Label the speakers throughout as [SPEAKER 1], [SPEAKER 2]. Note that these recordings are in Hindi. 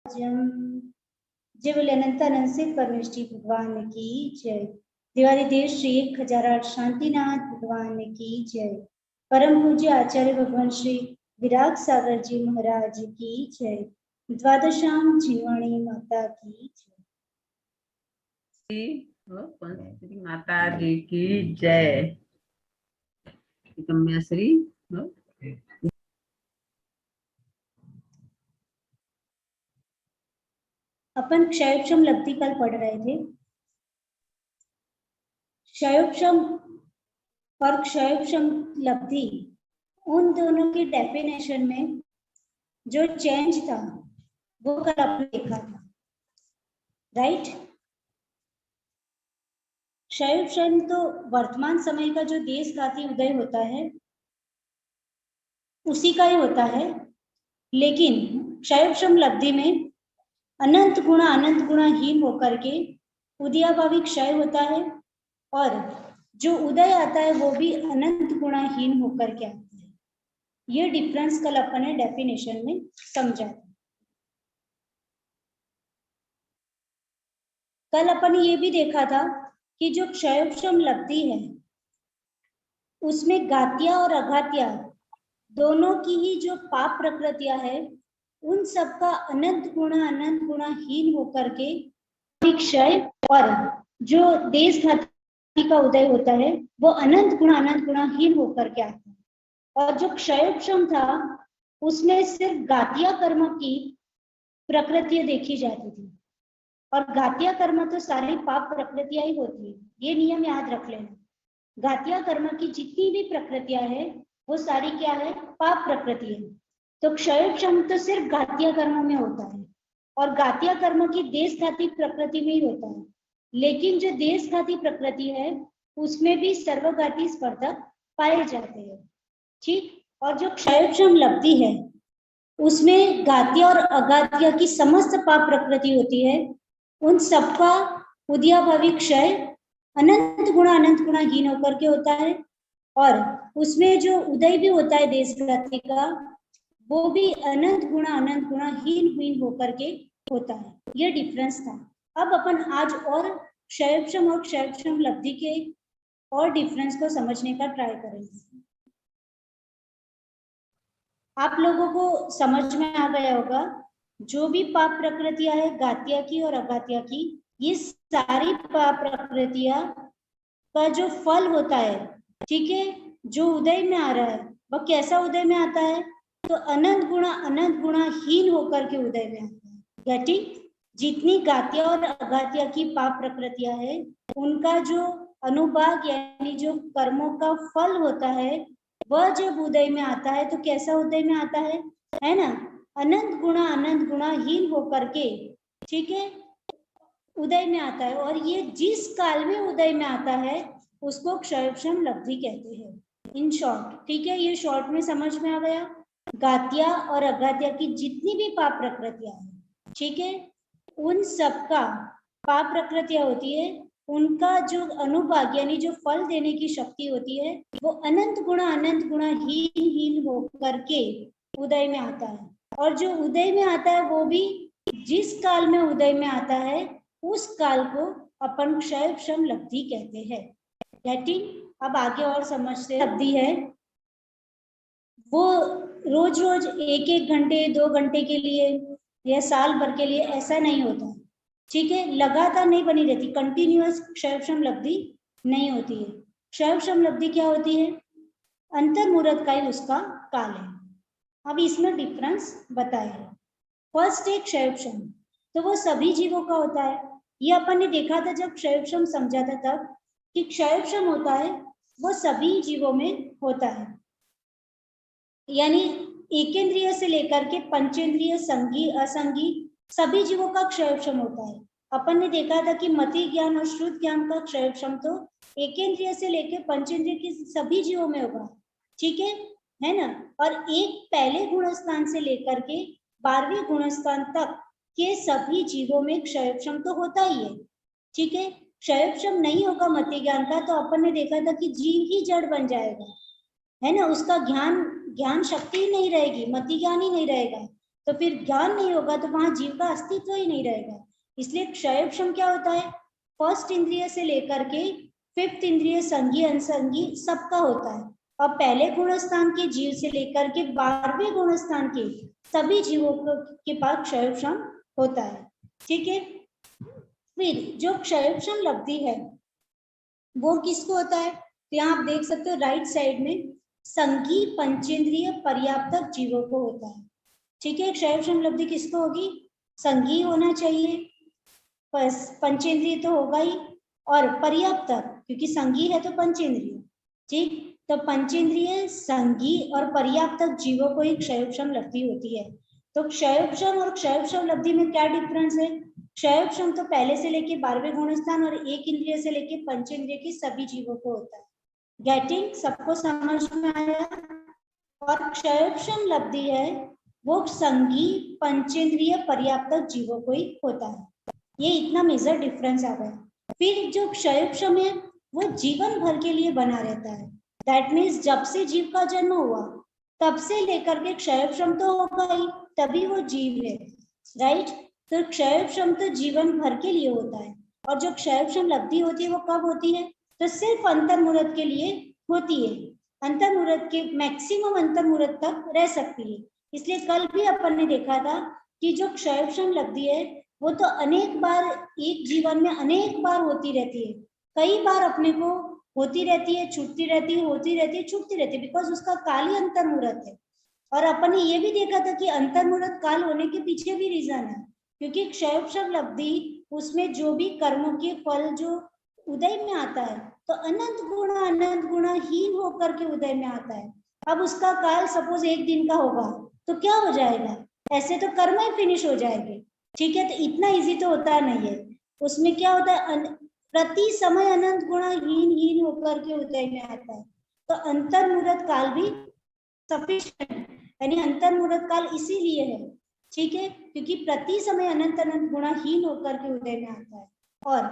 [SPEAKER 1] जय बोले अनंतानंद से परमेष्टि भगवान की जय। दिवालीदेव श्री 1008 शांतिनाथ भगवान की जय। परम पूज्य आचार्य भगवान श्री विराग सागर जी महाराज की जय। द्वादशाम झिनवाणी माता की
[SPEAKER 2] जय। माता जी की जय। श्री
[SPEAKER 1] अपन क्षयोक्षम लब्धि कल पढ़ रहे थे। क्षयोक्षम और क्षयोक्षम लब्धि उन दोनों की डेफिनेशन में जो चेंज था वो कल आपने देखा था, राइट। क्षयोक्षम तो वर्तमान समय का जो देशघाती उदय होता है उसी का ही होता है, लेकिन क्षयोक्षम लब्धि में अनंत गुणा हीन होकर के उदयाभावी क्षय होता है और जो उदय आता है वो भी अनंत गुणाहीन होकर के आता है। ये डिफरेंस कल अपन ने डेफिनेशन में समझा था। कल अपन ये भी देखा था कि जो क्षयोक्षम लब्धि है उसमें घातिया और अघातिया दोनों की ही जो पाप प्रकृतियां है उन सबका अनंत गुणाहीन होकर के क्षय और जो देश घाती का उदय होता है वो अनंत गुणाहीन होकर के आता है। और जो क्षयोक्षम था उसमें सिर्फ घातिया कर्म की प्रकृतियां देखी जाती थी और घातिया कर्म तो सारी पाप प्रकृतियां ही होती है, ये नियम याद रख लेना। घातिया कर्म की जितनी भी प्रकृतियां है वो सारी क्या है, पाप प्रकृति है। तो क्षयोक्षम तो सिर्फ घातिया कर्म में होता है और घातिया कर्म की देशघाती प्रकृति में ही होता है, लेकिन जो देशघाती प्रकृति है उसमें भी सर्वघाती स्पर्धक पाए जाते हैं, ठीक। और जो क्षयोक्षम लब्धि है उसमें घातिया और अघातिया की समस्त पाप प्रकृति होती है, उन सबका उदयाभावी क्षय अनंत गुणाहीन होकर के होता है और उसमें जो उदय भी होता है देशघाती का वो भी अनंत गुणाहीन होकर के होता है। ये डिफरेंस था। अब अपन आज और क्षयोक्षम लब्धि के और डिफरेंस को समझने का ट्राई करेंगे। आप लोगों को समझ में आ गया होगा जो भी पाप प्रकृतियां है घातिया की और अघातिया की, ये सारी पाप प्रकृतियां का जो फल होता है, ठीक है, जो उदय में आ रहा है वह कैसा उदय में आता है, तो अनंत गुणाहीन होकर के उदय में आता है। गेटिंग? जितनी घातिया और अघातिया की पाप प्रकृतियां है उनका जो अनुभाग यानी जो कर्मों का फल होता है वह जब उदय में आता है तो कैसा उदय में आता है ना, अनंत गुणाहीन होकर के, ठीक है, उदय में आता है। और ये जिस काल में उदय में आता है उसको क्षयोक्षम लब्धि कहते हैं, इन शॉर्ट, ठीक है। ये शॉर्ट में समझ में आ गया। घातिया और अघातिया की जितनी भी पाप प्रकृतियां हैं, ठीक है, उन सबका पाप प्रकृतियां होती है, उनका जो अनुभाग यानी जो फल देने की शक्ति होती है वो अनंत गुणाहीन होकर के उदय में आता है। और जो उदय में आता है वो भी जिस काल में उदय में आता है उस काल को अपन क्षयोक्षम लब्धि कहते हैं। गेटिंग? अब आगे और समझते लब्धि है वो रोज रोज 1-1 घंटे 2 घंटे के लिए या साल भर के लिए ऐसा नहीं होता, ठीक है, लगातार नहीं बनी रहती, कंटिन्यूअस क्षयोक्षम लब्धि नहीं होती है। क्षयोक्षम लब्धि क्या होती है, अंतर्मुहूर्त का ही उसका काल है। अब इसमें डिफरेंस बताए हैं। फर्स्ट एक क्षयोक्षम, तो वो सभी जीवों का होता है। ये अपन ने देखा था जब क्षयोक्षम समझा था तब कि क्षयोक्षम होता है वो सभी जीवों में होता है, यानी एकेंद्रिय से लेकर के पंचेंद्रिय, संगी असंगी सभी जीवों का क्षयोक्षम होता है। अपन ने देखा था कि मति ज्ञान और श्रुत ज्ञान का क्षयोक्षम तो एकेंद्रिय से लेकर पंचेंद्रिय के सभी जीवों में होगा, ठीक है ना। और एक पहले गुणस्थान से लेकर के 12वें गुणस्थान तक के सभी जीवों में क्षयोक्षम तो होता ही है, ठीक है। क्षयोक्षम नहीं होगा मति ज्ञान का तो अपन ने देखा था कि जीव ही जड़ बन जाएगा, है ना, उसका ज्ञान शक्ति ही नहीं रहेगी, मति ज्ञान ही नहीं रहेगा। तो फिर ज्ञान नहीं होगा तो वहां जीव का अस्तित्व ही नहीं रहेगा। इसलिए क्षयोक्षम क्या होता है, फर्स्ट इंद्रिय से लेकर के फिफ्थ इंद्रिय संगी अनसंगी सबका होता है। और पहले गुणस्थान के जीव से लेकर के 12वें गुणस्थान के सभी जीवों के पास क्षयोक्षम होता है। ठीक है, फिर जो क्षयोक्षम लब्धि है वो किसको होता है, तो यहाँ आप देख सकते हो राइट साइड में संगी पंचेंद्रिय पर्याप्तक जीवों को होता है। ठीक है, क्षयोक्षम लब्धि किसको होगी, संगी होना चाहिए, पंचेंद्रिय तो होगा ही, और पर्याप्तक क्योंकि संगी है तो पंचेंद्रिय। ठीक, तो पंचेंद्रिय संगी और पर्याप्तक जीवों को ही क्षयोक्षम लब्धि होती है। तो क्षयोक्षम और क्षयोक्षम लब्धि में क्या डिफरेंस है, क्षयोक्षम तो पहले से लेके 12वें गुणस्थान और एक इंद्रिय से लेके पंचेंद्रिय के सभी जीवों को होता है। गेटिंग, सबको समझ में आया। और क्षयोक्षम लब्धि है वो संगी पंचेंद्रिय पर्याप्तक जीवों को ही होता है। ये इतना मेजर डिफरेंस आ गया। फिर जो क्षयोक्षम है वो जीवन भर के लिए बना रहता है। दैट मीन्स जब से जीव का जन्म हुआ तब से लेकर के क्षयोक्षम तो होगा ही, तभी वो जीव है। राइट, तो क्षयोक्षम तो जीवन भर के लिए होता है। और जो क्षयोक्षम लब्धि होती है वो कब होती है, तो सिर्फ अंतर्मुहूर्त के लिए होती है। अंतर्मुहूर्त के मैक्सिमम अंतर्मुहूर्त तक रह सकती है। इसलिए कल भी अपन ने देखा था कि जो क्षयोक्षम लब्धि है वो तो अनेक बार एक जीवन में अनेक बार होती रहती है। कई बार अपने को होती रहती है, छूटती रहती है, होती रहती है, छूटती रहती है, बिकॉज उसका काल ही अंतर्मुहूर्त है। और अपन ने ये भी देखा था कि अंतर्मुहूर्त काल होने के पीछे भी रीजन है, क्योंकि क्षयोक्षम लब्धि उसमें जो भी कर्मों के फल जो उदय में आता है तो अनंत गुणाहीन होकर के उदय में आता है। अब उसका काल सपोज एक दिन का होगा तो क्या हो जाएगा, ऐसे तो कर्म ही फिनिश हो जाएंगे। ठीक है, तो इतना इजी तो होता नहीं है। उसमें क्या होता है, प्रति समय अनंत गुणाहीन होकर के उदय में आता है। तो अंतर्मुहूर्त काल भी सफिशिएंट, यानी अंतर्मुहूर्त काल इसीलिए है। ठीक है, क्योंकि प्रति समय अनंत गुणाहीन होकर के उदय में आता है। और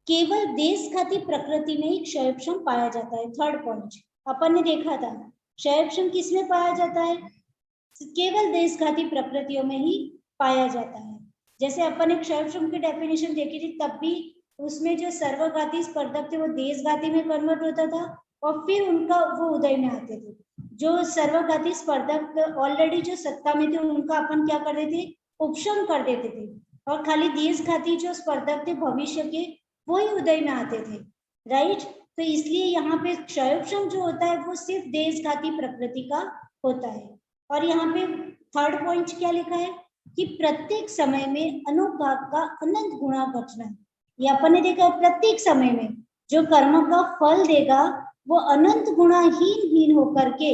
[SPEAKER 1] केवल देशघाती प्रकृति में ही क्षयोक्षम पाया जाता है। थर्ड पॉइंट अपन ने देखा था, क्षयोक्षम किसमें पाया जाता है, केवल देशघाती प्रकृतियों में ही पाया जाता है। जैसे अपन ने क्षयोक्षम की डेफिनेशन देखी थी, तब भी उसमें जो सर्वघाती स्पर्धक थे वो देशघाती में कन्वर्ट होता था और फिर उनका वो उदय में आते थे। जो सर्वघाती स्पर्धक ऑलरेडी जो सत्ता में थे उनका अपन क्या कर देते थे, उपशम कर देते थे, और खाली देशघाती जो स्पर्धक थे भविष्य के वो ही उदय में आते थे। राइट, तो इसलिए यहाँ पे क्षयोक्षम जो होता है वो सिर्फ देशघाती प्रकृति का होता है। और यहाँ पे थर्ड पॉइंट क्या लिखा है कि प्रत्येक समय में अनुभाग का अनंत गुणा घटना। ये अपन ने देखा है, प्रत्येक समय में जो कर्म का फल देगा वो अनंत गुणाहीन होकर के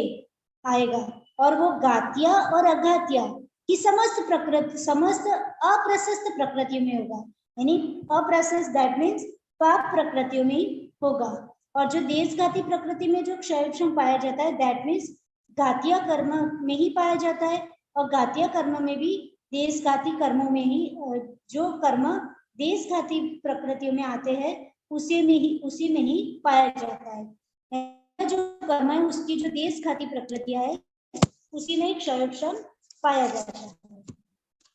[SPEAKER 1] आएगा, और वो गात्या और अघात्या की समस्त प्रकृति, समस्त अप्रशस्त प्रकृतियों में होगा। यानी अप्रशस्त दैट मीन्स पाप प्रकृतियों में होगा। और जो देशघाती प्रकृति में जो क्षयोक्षम पाया जाता है दैट मीन्स घातिया कर्म में ही पाया जाता है। और घातिया कर्म में भी देशघाती कर्मों में ही, जो कर्म देशघाती प्रकृतियों में आते हैं उसी में ही पाया जाता है। जो कर्म है उसकी जो देशघाती प्रकृतियां है उसी में क्षयोक्षम पाया जाता है।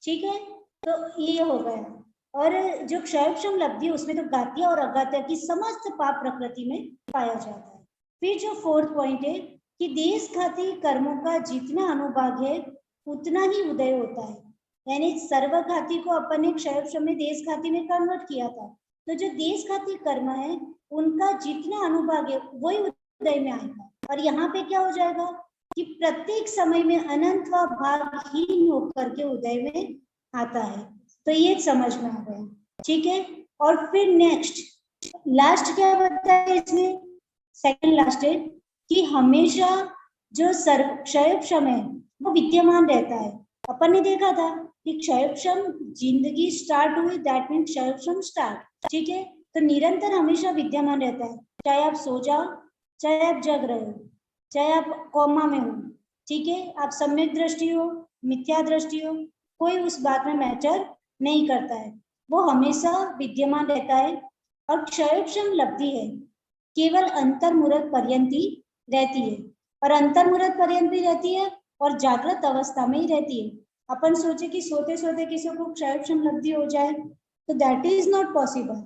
[SPEAKER 1] ठीक है, तो ये हो गया। और जो क्षयोक्षम लब्धि उसमें तो घातिया और अघातिया की समस्त पाप प्रकृति में पाया जाता है। फिर जो फोर्थ पॉइंट है कि देशघाती कर्मों का जितना अनुभाग है उतना ही उदय होता है। यानी सर्वघाती को अपन ने क्षयोक्षम में देशघाती में कन्वर्ट किया था, तो जो देशघाती कर्म है उनका जितना अनुभाग है वही उदय में आएगा। और यहाँ पे क्या हो जाएगा कि प्रत्येक समय में अनंत व भागहीन होकर के उदय में आता है। तो ये समझ में आ गया। ठीक है, और फिर नेक्स्ट लास्ट क्या बताया इसमें, सेकंड लास्ट है कि हमेशा जो क्षयोक्षम है वो विद्यमान रहता है। अपन ने देखा था कि क्षयोक्षम जिंदगी स्टार्ट हुई दैट मीन क्षयोक्षम स्टार्ट। ठीक है, तो निरंतर हमेशा विद्यमान रहता है, चाहे आप सो जाओ, चाहे आप जग रहे हो, चाहे आप कोमा में हो। ठीक है, आप सम्यक दृष्टि हो, मिथ्या दृष्टि हो, कोई उस बात में मैटर नहीं करता है, वो हमेशा विद्यमान रहता है। और क्षयोक्षम लब्धि है केवल अंतर्मुहूर्त पर्यंत ही रहती है, और अंतर्मुहूर्त पर्यंत भी रहती है और जागृत अवस्था में ही रहती है। अपन सोचे कि सोते सोते किसी को क्षयक्षम लब्धि हो जाए, तो दैट इज नॉट पॉसिबल।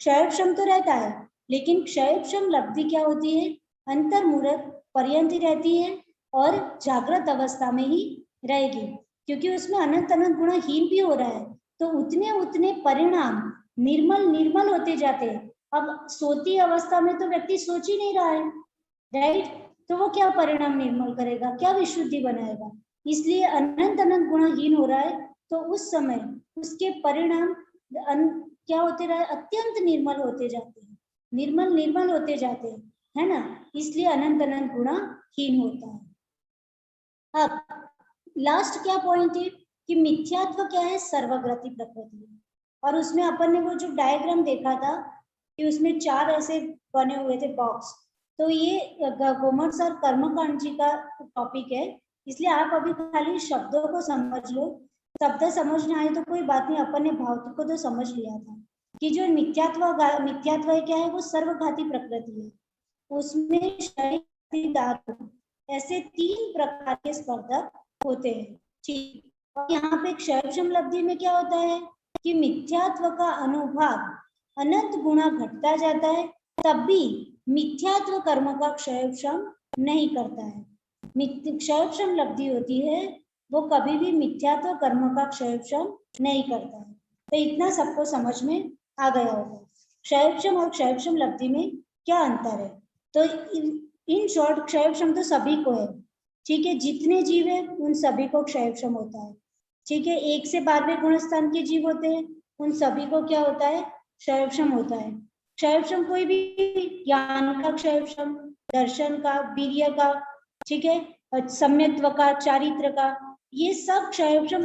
[SPEAKER 1] क्षयक्षम तो रहता है, लेकिन क्षयक्षम लब्धि क्या होती है, अंतर्मुहूर्त पर्यंत रहती है और जागृत अवस्था में ही रहेगी, क्योंकि उसमें अनंत अनंत गुणाहीन भी हो रहा है, तो उतने उतने परिणाम निर्मल निर्मल होते जाते हैं। अब सोती अवस्था में तो व्यक्ति सोच ही नहीं रहा है, राइट, तो वो क्या परिणाम निर्मल करेगा, क्या विशुद्धि बनाएगा, इसलिए अनंत अनंत गुणहीन हो रहा है, तो उस समय उसके परिणाम क्या होते रहे, अत्यंत निर्मल होते जाते हैं, निर्मल निर्मल होते जाते हैं, है ना, इसलिए अनंत अनंत गुणहीन होता है। अब लास्ट क्या पॉइंट है कि मिथ्यात्व क्या है, सर्वग्रति प्रकृति, और उसमें अपन ने वो जो डायग्राम देखा था कि उसमें 4 ऐसे बने हुए थे बॉक्स, तो ये गोमर सर कर्मकांड जी का टॉपिक है, इसलिए आप अभी खाली शब्दों को समझ लो, शब्द समझ ना आए तो कोई बात नहीं, अपन ने भाव को तो समझ लिया था कि जो मिथ्यात्व क्या है, वो सर्वघाती प्रकृति है, उसमें शरीर ऐसे 3 प्रकार के स्पर्धक होते हैं, ठीक। और यहाँ पे क्षयक्षम लब्धि में क्या होता है कि मिथ्यात्व का अनुभाग अनंत गुणा घटता जाता है, तब भी मिथ्यात्व कर्म का क्षयक्षम नहीं करता है। क्षयक्षम लब्धि होती है वो कभी भी मिथ्यात्व कर्म का क्षयक्षम नहीं करता है, तो इतना सबको समझ में आ गया होगा। क्षयक्षम और क्षयक्षम लब्धि में क्या अंतर है, तो इन शॉर्ट क्षयक्षम तो सभी को है, ठीक है, जितने जीव है उन सभी को क्षयक्षम होता है, ठीक है, 1 से 12वें गुणस्थान के जीव होते हैं, उन सभी को क्या होता है, क्षयक्षम होता है। क्षयक्षम कोई भी ज्ञान का क्षयक्षम, दर्शन का, वीर्य का, ठीक है, सम्यत्व का, चारित्र का, ये सब क्षयक्षम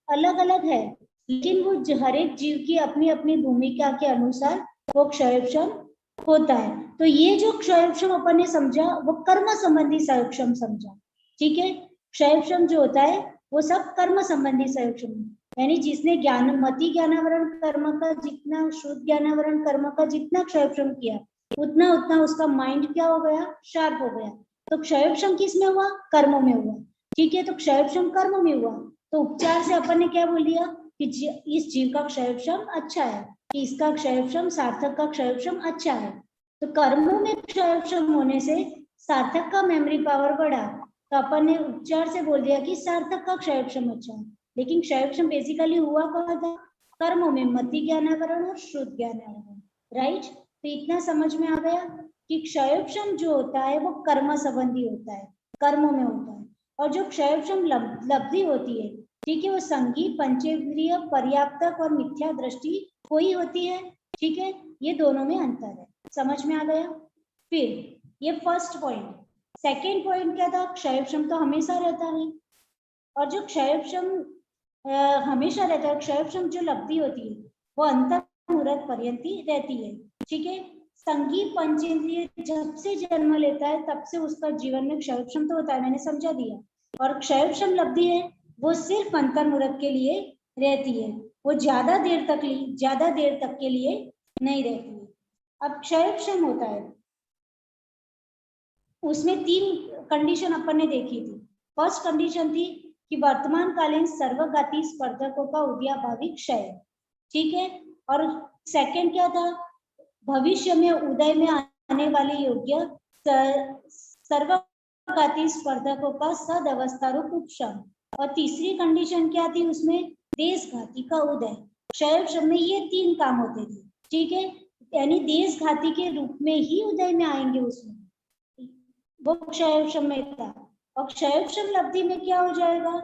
[SPEAKER 1] अलग अलग है, लेकिन वो हर एक जीव की अपनी अपनी भूमिका के अनुसार वो क्षयक्षम होता है। तो ये जो क्षयक्षम अपन ने समझा वो कर्म संबंधी क्षयक्षम समझा, ठीक है, क्षयक्षम जो होता है वो सब कर्म संबंधी क्षयक्षम, यानी जिसने मति ज्ञानावरण कर्म का जितना, शुद्ध ज्ञानावरण कर्म का जितना क्षयक्षम किया, उतना उतना उसका माइंड क्या हो गया, शार्प हो गया, तो क्षयक्षम किस में हुआ, कर्म में हुआ, ठीक है, तो क्षयक्षम कर्म में हुआ, तो उपचार से अपन ने क्या बोल दिया कि इस जीव का क्षयक्षम अच्छा है, कि इसका क्षयक्षम, सार्थक का क्षयक्षम अच्छा है, तो कर्मों में क्षयक्षम होने से सार्थक का मेमोरी पावर बढ़ा, तो अपन ने उपचार से बोल दिया कि सार्थक का क्षयक्षम अच्छा है, लेकिन क्षयक्षम बेसिकली हुआ कहाँ था, कर्मों में, मति ज्ञानावरण और शुद्ध ज्ञानावरण, राइट, तो इतना समझ में आ गया कि क्षयक्षम जो होता है वो कर्म संबंधी होता है, कर्मों में होता है, और जो क्षयक्षम लब्धि होती है, ठीक है, वो संगीत, पंचेंद्रिय, पर्याप्तक और मिथ्या दृष्टि कोई होती है, ठीक है, ये दोनों में अंतर है, समझ में आ गया। फिर ये फर्स्ट पॉइंट। सेकेंड पॉइंट क्या था, क्षयक्षम तो हमेशा रहता है, और जो क्षयक्षम हमेशा रहता है, क्षयक्षम जो लब्धि होती है वो अंतर्मुहूर्त पर्यंत रहती है, ठीक है, संगीत पंचेंद्रिय जब से जन्म लेता है तब से उसका जीवन में क्षयक्षम तो होता है, मैंने समझा दिया, और क्षयक्षम लब्धि है वो सिर्फ अंतर्मुहूर्त के लिए रहती है, वो ज्यादा देर तक के लिए नहीं रहती है। अब क्षयक्षम होता है, उसमें 3 कंडीशन अपन ने देखी थी। फर्स्ट कंडीशन थी कि वर्तमान कालीन सर्वघाती स्पर्धकों का उदयाभावी क्षय, ठीक है, और सेकंड क्या था, भविष्य में उदय में आने वाले योग्य सर्वघाती स्पर्धकों का सदअवस्था रूप उपशम, और तीसरी कंडीशन क्या थी उसमें, देशघाती का उदय। क्षयक्षम में ये 3 काम होते थे, ठीक है, यानी देशघाती के रूप में ही उदय में आएंगे, उसमें वो क्षयक्षम में था, और क्षयक्षम लब्धि में क्या हो जाएगा,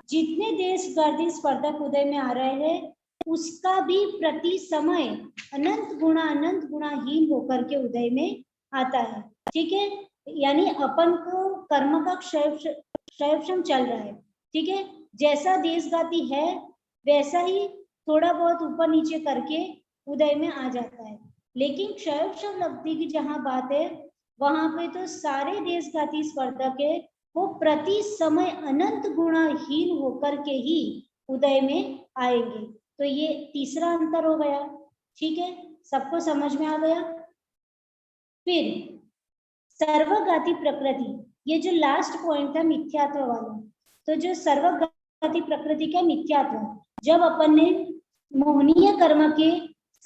[SPEAKER 1] जितने देशघाती स्पर्धक उदय में आ रहे हैं उसका भी प्रति समय अनंत गुणाहीन होकर के उदय में आता है, ठीक है, यानी अपन को कर्म का क्षयक्षम चल रहा है, ठीक है, जैसा देशघाती है वैसा ही थोड़ा बहुत ऊपर नीचे करके उदय में आ जाता है, लेकिन क्षयक्षम लब्धि की जहां बात है वहां पे तो सारे देशघाती स्पर्धक है वो प्रति समय अनंत गुणाहीन होकर के ही उदय में आएंगे, तो ये तीसरा अंतर हो गया, ठीक है, सबको समझ में आ गया। फिर सर्वघाती प्रकृति, ये जो लास्ट पॉइंट था मिथ्यात्व वाला, तो जो सर्वघाती सर्वघाती प्रकृति का मिथ्यात्व। जब अपन ने मोहनीय कर्म के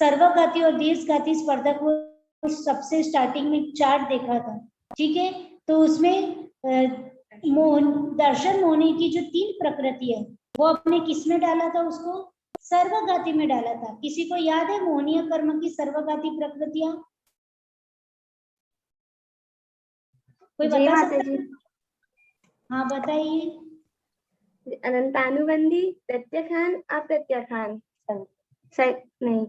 [SPEAKER 1] सर्वघाती और देशघाती स्पर्धक को सबसे स्टार्टिंग में चार्ट देखा था, ठीक है, तो उसमें दर्शन मोहनी की जो 3 प्रकृति है वो अपने किस में डाला था, उसको सर्वघाती में डाला था। किसी को याद है मोहनीय कर्म की सर्वघाती प्रकृतियां? कोई बता सकता है? हाँ बताइए।
[SPEAKER 3] अनंतानुबंधी, प्रत्यखान, अप्रत्यखान, नहीं,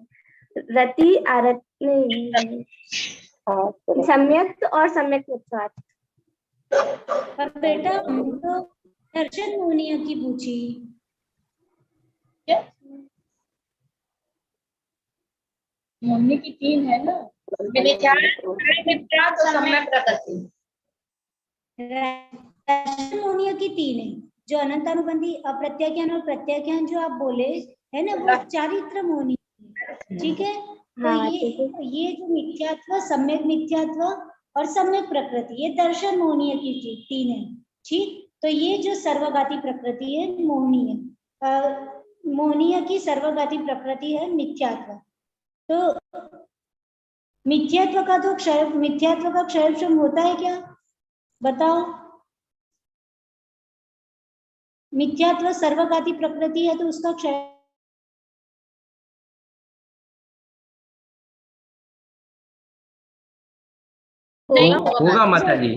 [SPEAKER 3] रति, आरत, नहीं, सम्यक और सम्यक मिथ्यात्व।
[SPEAKER 1] पर बेटा हम तो दर्शन मोहनीय की पूछी।
[SPEAKER 4] मोहनी की 3 है ना,
[SPEAKER 1] दर्शन मोहनीय की 3 है, जो अनंतानुबंधी, अप्रत्याख्यान और प्रत्याख्यान जो आप बोले है ना, वो चारित्र मोहनी, ठीक है। तो ये जो मिथ्यात्व, सम्यक मिथ्यात्व और सम्यक प्रकृति, ये दर्शन मोहनीय की 3 है, ठीक। तो ये जो सर्वघाती प्रकृति है मोहनीय, मोहनीय की सर्वघाती प्रकृति है मिथ्यात्व। तो मिथ्यात्व का तो क्षय होता है क्या, बताओ? मिथ्यात्व सर्वघाती प्रकृति है तो उसका क्षय
[SPEAKER 5] होगा माता जी।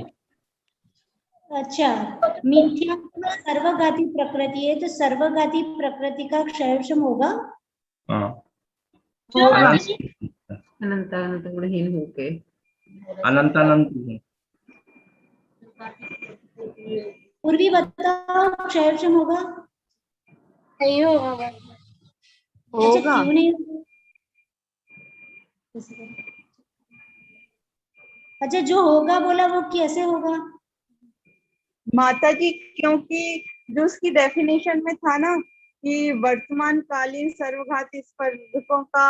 [SPEAKER 1] अच्छा, मिथ्यात्व सर्वघाती प्रकृति है तो सर्वघाती प्रकृति का क्षयक्षम होगा।
[SPEAKER 2] अनंत अनंत गुणहीन होके
[SPEAKER 5] अनंत अनंत
[SPEAKER 1] पूर्वी बताओ, क्षयक्षम होगा?
[SPEAKER 3] नहीं होगा।
[SPEAKER 1] अच्छा, क्यों नहीं होगा? अच्छा, जो होगा बोला वो कैसे होगा?
[SPEAKER 6] माता जी, क्योंकि जो उसकी डेफिनेशन में था ना कि वर्तमान कालीन सर्वघाती स्पर्धकों का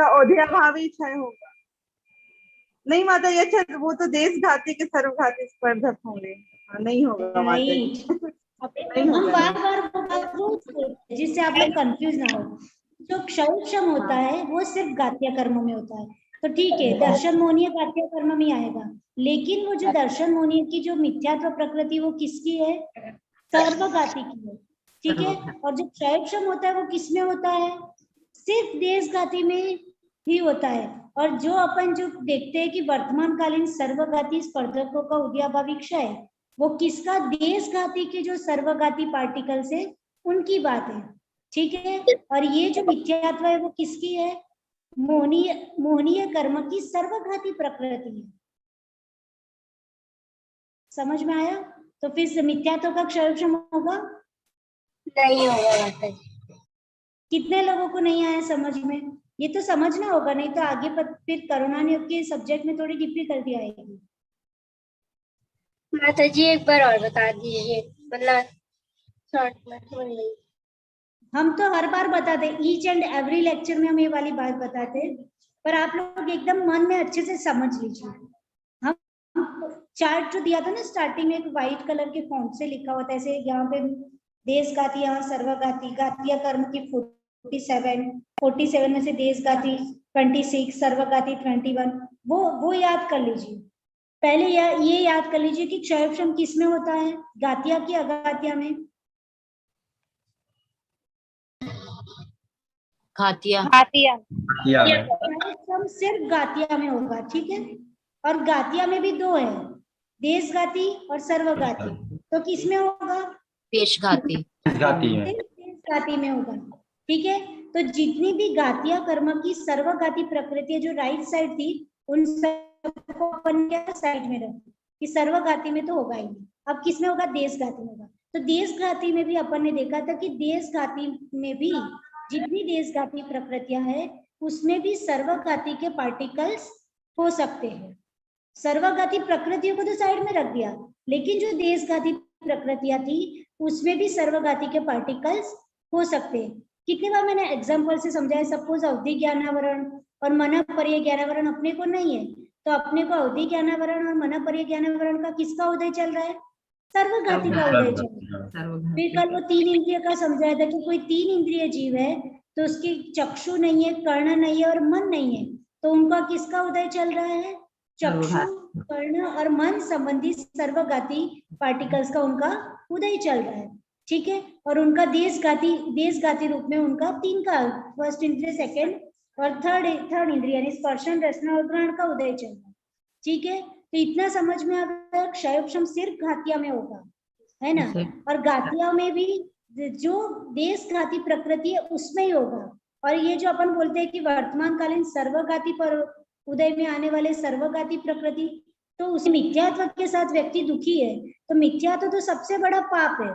[SPEAKER 6] ओधियाभावी क्षय होगा। नहीं माता जी, अच्छा वो तो देशघाती के सर्वघाती स्पर्धक होंगे, नहीं होगा माता जी।
[SPEAKER 1] हम बार जिससे आप लोग कंफ्यूज ना हो। जो क्षयक्षम होता है वो सिर्फ गात्य कर्म में होता है, तो ठीक है, दर्शन मोहनीय गात्य कर्म में आएगा। लेकिन वो जो दर्शन मोहनीय की जो मिथ्यात्व प्रकृति वो किसकी है? सर्वघाती की है, ठीक है। और जो क्षयक्षम होता है वो किसमें होता है? सिर्फ देशघाती में ही होता है। और जो अपन जो देखते हैं कि वर्तमानकालीन सर्वघाती स्पर्धकों का उदयाभावी क्षय, वो किसका? देशघाती के जो सर्वघाती पार्टिकल्स है उनकी बात है, ठीक है। और ये जो मिथ्यात्व है वो किसकी है? मोहनीय कर्म की सर्वघाती प्रकृति है। समझ में आया? तो फिर मिथ्यात्व का क्षयक्षम होगा?
[SPEAKER 3] नहीं होगा।
[SPEAKER 1] कितने लोगों को नहीं आया समझ में? ये तो समझना होगा, नहीं तो आगे फिर करुणा ने के सब्जेक्ट में थोड़ी डिफिकल्टी आएगी।
[SPEAKER 3] माता जी एक बार और बता दीजिए, मतलब शॉर्ट में समझ नहीं। हम
[SPEAKER 1] तो हर बार बताते, ईच एंड एवरी लेक्चर में हम ये वाली बात बताते, पर आप लोग एकदम मन में अच्छे से समझ लीजिए। हम चार्ट जो दिया था ना स्टार्टिंग में, एक व्हाइट कलर के फॉन्ट से लिखा हुआ था, ऐसे यहाँ पे देशघाती, यहाँ सर्वघाती, गातीय कर्म की 47 में से देशघाती 26, सर्वघाती 21, वो याद कर लीजिए। पहले ये याद कर लीजिए कि क्षयक्षम किस में होता है, गातिया की अगातिया में?
[SPEAKER 4] घातिया
[SPEAKER 1] क्षयक्षम सिर्फ गातिया में होगा, ठीक है। और गातिया में भी 2 है, देशघाती और सर्वघाती। तो किस में होगा?
[SPEAKER 4] देशघाती
[SPEAKER 1] में होगा, ठीक है। तो जितनी भी गातिया कर्म की सर्वघाती प्रकृति जो राइट साइड थी, उन सबको अपन क्या साइड में रखें कि सर्वघाती में तो होगा ही नहीं। अब किस में होगा? देशघाती में होगा। तो देशघाती में भी अपन ने देखा था कि देशघाती में भी जितनी देशघाती प्रकृतियां है उसमें भी सर्वघाती के पार्टिकल्स हो सकते हैं। सर्वघाती प्रकृतियों को तो साइड में रख दिया, लेकिन जो देशघाती प्रकृतियां थी उसमें भी सर्वघाती के पार्टिकल्स हो सकते हैं। कितनी बार मैंने एग्जाम्पल से समझाया। सपोज अवधि ज्ञानावरण और मनःपर्य ज्ञानावरण अपने को नहीं है, तो अपने को अवधि ज्ञानावरण और मनःपर्य ज्ञानावरण का किसका उदय चल रहा है? सर्वघाती का उदय चल रहा है।
[SPEAKER 2] सर्वघाती
[SPEAKER 1] फिर कल वो 3 इंद्रिय का समझाया था कि कोई 3 इंद्रिय जीव है तो उसकी चक्षु नहीं है, कर्ण नहीं है और मन नहीं है, तो उनका किसका उदय चल रहा है? चक्षु, कर्ण और मन संबंधी सर्वघाती पार्टिकल्स का उनका उदय चल रहा है। ठीक है, और उनका देशघाती रूप में उनका 3 का, फर्स्ट इंद्रिय, सेकंड और थर्ड इंद्रिय यानी स्पर्शन, रसना और ग्रहण का उदय चल रहा है। ठीक है, तो इतना समझ में आ गया। क्षयोपशम सिर्फ घातिया में होगा, है ना, और घातिया में भी जो देशघाती प्रकृति है उसमें ही होगा। और ये जो अपन बोलते हैं कि वर्तमान कालीन सर्वघाती पर उदय में आने वाले सर्वघाती प्रकृति, तो उस मिथ्यात्व के साथ व्यक्ति दुखी है, तो मिथ्यात्व तो सबसे बड़ा पाप है।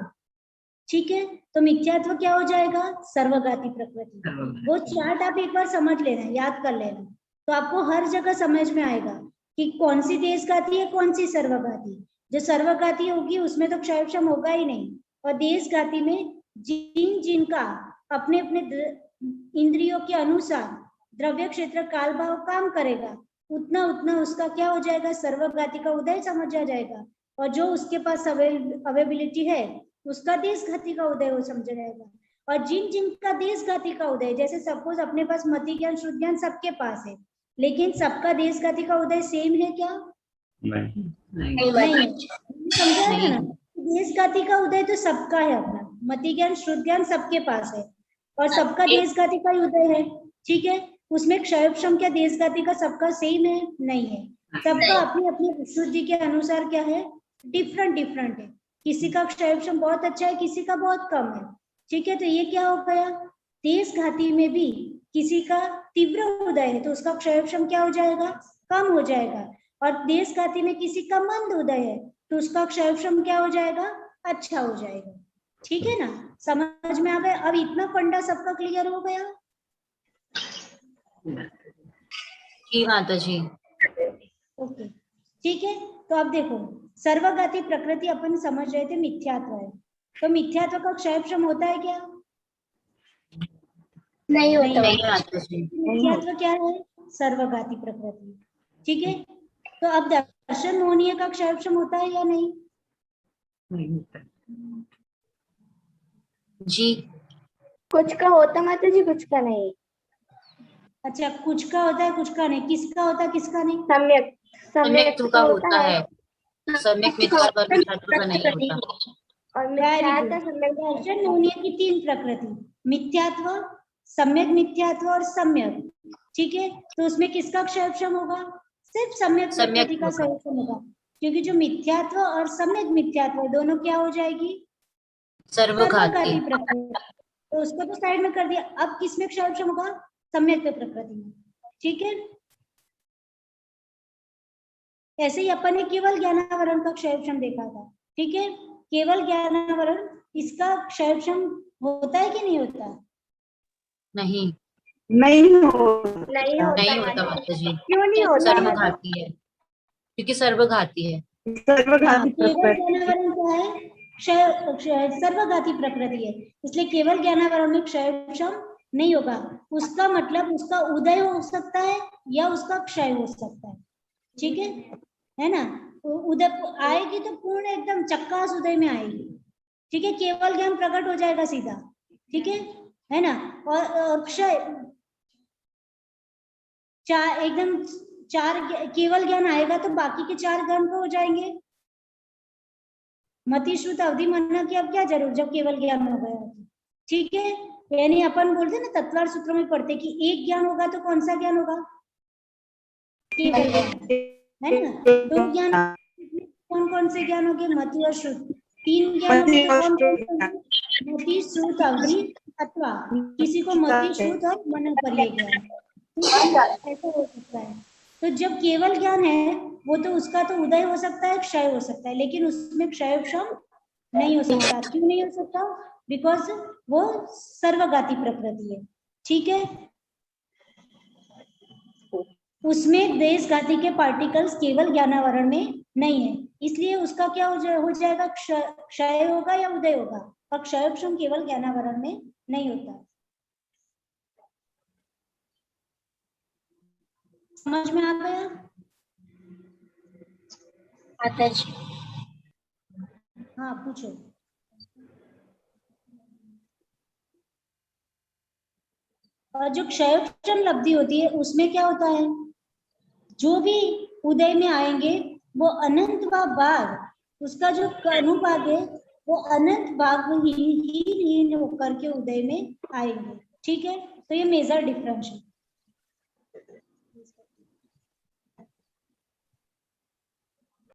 [SPEAKER 1] ठीक है, तो मिथ्यात्व क्या हो जाएगा? सर्वघाती प्रकृति। वो चार्ट आप एक बार समझ लेना, याद कर लेना, तो आपको हर जगह समझ में आएगा कि कौन सी देशघाती है, कौन सी सर्वघाती। जो सर्वघाती होगी उसमें तो क्षयोपशम होगा ही नहीं, और देशघाती में जिनका अपने अपने इंद्रियों के अनुसार द्रव्य क्षेत्र काल भाव काम करेगा, उतना उतना उसका क्या हो जाएगा? सर्वघाती का उदय समझा जाएगा। और जो उसके पास अवेबिलिटी है उसका देशघाती का उदय हो समझा जाएगा। और जिनका देशघाती का उदय, जैसे सपोज अपने पास मति ज्ञान, शुद्ध ज्ञान सबके पास है, लेकिन सबका देशघाती का उदय सेम है क्या? नहीं। समझा है ना? देशघाती का उदय तो सबका है, अपना मति ज्ञान, शुद्ध ज्ञान सबके पास है और सबका देशघाती का उदय है। ठीक है, उसमें क्षयोपशम क्या देशघाती का सबका सेम है? नहीं है, सबका अपनी अपनी विशुद्धि के अनुसार क्या है? डिफरेंट है। किसी का क्षयोपशम बहुत अच्छा है, किसी का बहुत कम है। ठीक है, तो ये क्या हो गया? देशघाती में भी किसी का तीव्र उदय है तो उसका क्षयोपशम क्या हो जाएगा? कम हो जाएगा। और देशघाती में किसी का मंद उदय है तो उसका क्षयोपशम क्या हो जाएगा? अच्छा हो जाएगा। ठीक है ना, समझ में आ गया? अब इतना फंडा सबका क्लियर हो गया?
[SPEAKER 4] जी माता जी।
[SPEAKER 1] ओके, ठीक है, तो अब देखो, सर्वघाती प्रकृति अपन समझ रहे थे मिथ्यात्व है, तो मिथ्यात्व का क्षयोपशम होता है क्या?
[SPEAKER 3] नहीं होता।
[SPEAKER 4] नहीं माता जी।
[SPEAKER 1] मिथ्यात्व क्या है? सर्वघाती प्रकृति। ठीक है, तो अब दर्शन मोहनीय का क्षयोपशम होता है या नहीं?
[SPEAKER 2] नहीं होता।
[SPEAKER 4] जी
[SPEAKER 3] कुछ का होता माता जी, कुछ का नहीं।
[SPEAKER 1] अच्छा, कुछ का होता है, कुछ का नहीं। किसका होता है, किसका नहीं?
[SPEAKER 3] सम्यक
[SPEAKER 4] सम्यक का होता है, सम्यक मिथ्यात्व और मिथ्यात्व का नहीं होता।
[SPEAKER 3] और
[SPEAKER 1] वेरी
[SPEAKER 3] मिथ्या
[SPEAKER 1] गुड।
[SPEAKER 3] का सम्यक
[SPEAKER 1] दर्शन मोहनीय की 3 प्रकृति, मिथ्यात्व, सम्यक मिथ्यात्व और सम्यक। ठीक है, तो उसमें किसका क्षयोपशम होगा? सिर्फ सम्यक प्रकृति का क्षयोपशम होगा, क्योंकि जो मिथ्यात्व और सम्यक मिथ्यात्व दोनों क्या हो जाएगी?
[SPEAKER 4] सर्वघाती।
[SPEAKER 1] प्रकृति। तो उसको तो साइड में कर दिया। अब किसमें क्षयोपशम होगा? सम्यक प्रकृति में। ठीक है, ऐसे ही अपन ने केवल ज्ञानावरण का क्षयोपशम देखा था। ठीक है, केवल ज्ञानावरण, इसका क्षयोपशम होता है कि नहीं होता?
[SPEAKER 4] नहीं
[SPEAKER 6] नहीं
[SPEAKER 3] नहीं होता
[SPEAKER 4] माता जी।
[SPEAKER 3] क्यों नहीं होता?
[SPEAKER 4] सर्वघाती है, क्योंकि सर्वघाती है।
[SPEAKER 6] सर्वघाती
[SPEAKER 1] केवल
[SPEAKER 6] प्रकृति।
[SPEAKER 1] ज्ञानावरण क्या है? सर्वघाती प्रकृति है, इसलिए केवल ज्ञानावरण में क्षयोपशम नहीं होगा। उसका मतलब उसका उदय हो सकता है या उसका क्षय हो सकता है। ठीक है ना, तो उदय आएगी तो पूर्ण एकदम चक्कास उदय में आएगी। ठीक है, केवल ज्ञान प्रकट हो जाएगा सीधा। ठीक है ना, और क्षय एकदम 4 केवल ज्ञान आएगा तो बाकी के 4 ज्ञान को हो जाएंगे। मति श्रुत अवधि मनना की अब क्या जरूर, जब केवल ज्ञान हो गया। ठीक है, यानी अपन बोलते ना तत्वार सूत्रों में पढ़ते कि एक ज्ञान होगा तो कौन सा ज्ञान होगा? केवल ज्ञान, है ना। 2 ज्ञान कौन कौन से ज्ञान हो गए? मति और श्रुत। 3 ज्ञान हो गए कौन कौन से? मति श्रुत अवधि, अथवा किसी को मति श्रुत और मन पर्याय ज्ञान, ऐसा हो सकता है। तो जब केवल ज्ञान है वो तो उसका तो उदय हो सकता है, क्षय हो सकता है, लेकिन उसमें क्षयोपशम नहीं हो सकता। क्यों नहीं हो सकता? बिकॉज वो सर्वघाती प्रकृति है। ठीक है, उसमें देशघाती के पार्टिकल्स केवल ज्ञानावरण में नहीं है, इसलिए उसका क्या हो जाएगा? क्षय होगा या उदय होगा? और क्षयोपशम केवल ज्ञानावरण में नहीं होता। समझ में आ गया?
[SPEAKER 3] माता जी
[SPEAKER 1] हाँ पूछो। और जो क्षयोक्षम लब्धि होती है उसमें क्या होता है, जो भी उदय में आएंगे वो अनंत भाग, उसका जो अनुपात है वो अनंत भाग हीन होकर के उदय में आएंगे। ठीक है, तो ये मेजर डिफरेंस है।